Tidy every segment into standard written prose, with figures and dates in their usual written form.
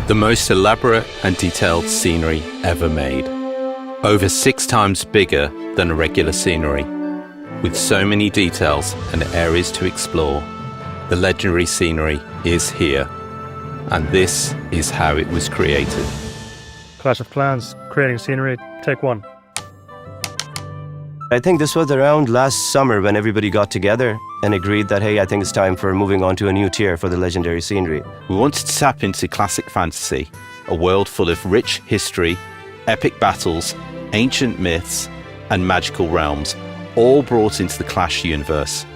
The most elaborate and detailed scenery ever made. Over 6 times bigger than a regular scenery. With so many details and areas to explore, the legendary scenery is here. And this is how it was created. Clash of Clans, creating scenery, take 1. I think this was around last summer when everybody got together and agreed that, hey, I think it's time for moving on to a new tier for the legendary scenery. We wanted to tap into classic fantasy, a world full of rich history, epic battles, ancient myths, and magical realms, all brought into the Clash universe.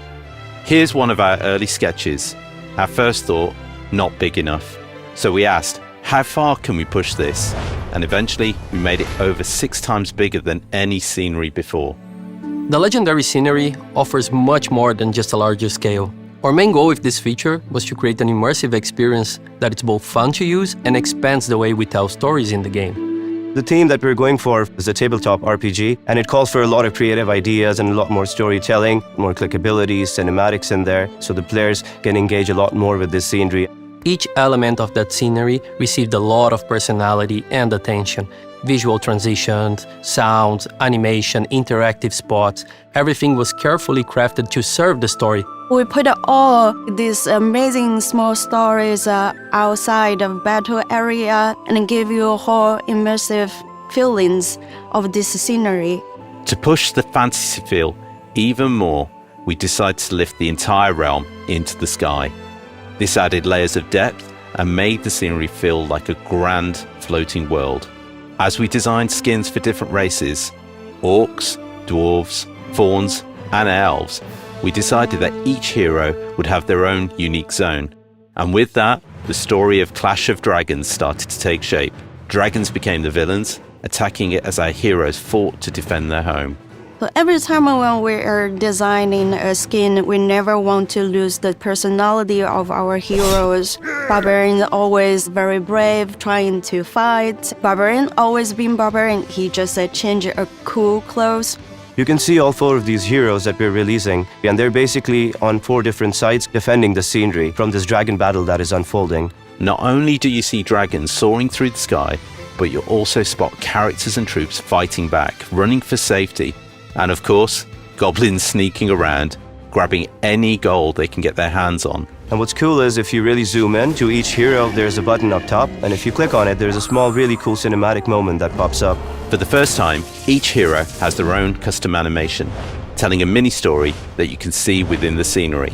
Here's one of our early sketches. Our first thought, not big enough. So we asked, how far can we push this? And eventually we made it over 6 times bigger than any scenery before. The legendary scenery offers much more than just a larger scale. Our main goal with this feature was to create an immersive experience that is both fun to use and expands the way we tell stories in the game. The theme that we're going for is a tabletop RPG, and it calls for a lot of creative ideas and a lot more storytelling, more clickability, cinematics in there, so the players can engage a lot more with this scenery. Each element of that scenery received a lot of personality and attention. Visual transitions, sounds, animation, interactive spots, everything was carefully crafted to serve the story. We put all these amazing small stories outside of battle area and give you whole immersive feelings of this scenery. To push the fantasy feel even more, we decided to lift the entire realm into the sky. This added layers of depth and made the scenery feel like a grand floating world. As we designed skins for different races, orcs, dwarves, fauns, and elves, we decided that each hero would have their own unique zone. And with that, the story of Clash of Dragons started to take shape. Dragons became the villains, attacking it as our heroes fought to defend their home. So every time when we are designing a skin, we never want to lose the personality of our heroes. Barbarian always very brave, trying to fight. Barbarian always been barbarian. He just change a cool clothes. You can see all 4 of these heroes that we're releasing, and they're basically on 4 different sides defending the scenery from this dragon battle that is unfolding. Not only do you see dragons soaring through the sky, but you'll also spot characters and troops fighting back, running for safety. And of course, goblins sneaking around, grabbing any gold they can get their hands on. And what's cool is if you really zoom in to each hero, there's a button up top, and if you click on it, there's a small, really cool cinematic moment that pops up. For the first time, each hero has their own custom animation, telling a mini story that you can see within the scenery.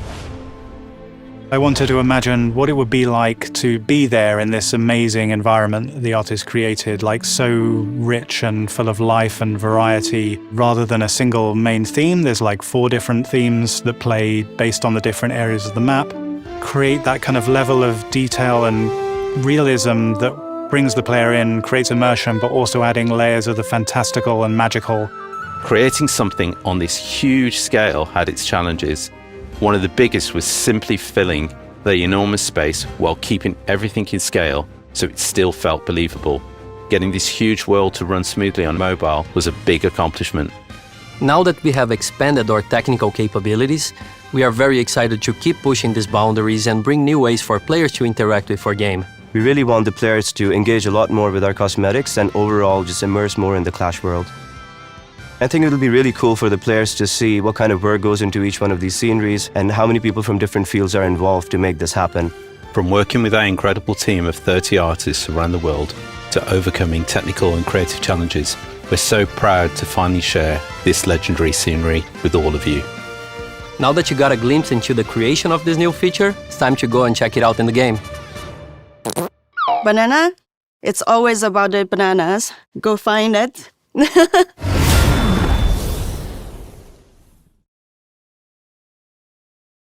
I wanted to imagine what it would be like to be there in this amazing environment the artist created, like so rich and full of life and variety. Rather than a single main theme, there's like 4 different themes that play based on the different areas of the map. Create that kind of level of detail and realism that brings the player in, creates immersion, but also adding layers of the fantastical and magical. Creating something on this huge scale had its challenges. One of the biggest was simply filling the enormous space while keeping everything in scale so it still felt believable. Getting this huge world to run smoothly on mobile was a big accomplishment. Now that we have expanded our technical capabilities, we are very excited to keep pushing these boundaries and bring new ways for players to interact with our game. We really want the players to engage a lot more with our cosmetics and overall just immerse more in the Clash world. I think it'll be really cool for the players to see what kind of work goes into each one of these sceneries and how many people from different fields are involved to make this happen. From working with our incredible team of 30 artists around the world to overcoming technical and creative challenges, we're so proud to finally share this legendary scenery with all of you. Now that you got a glimpse into the creation of this new feature, it's time to go and check it out in the game. Banana? It's always about the bananas. Go find it.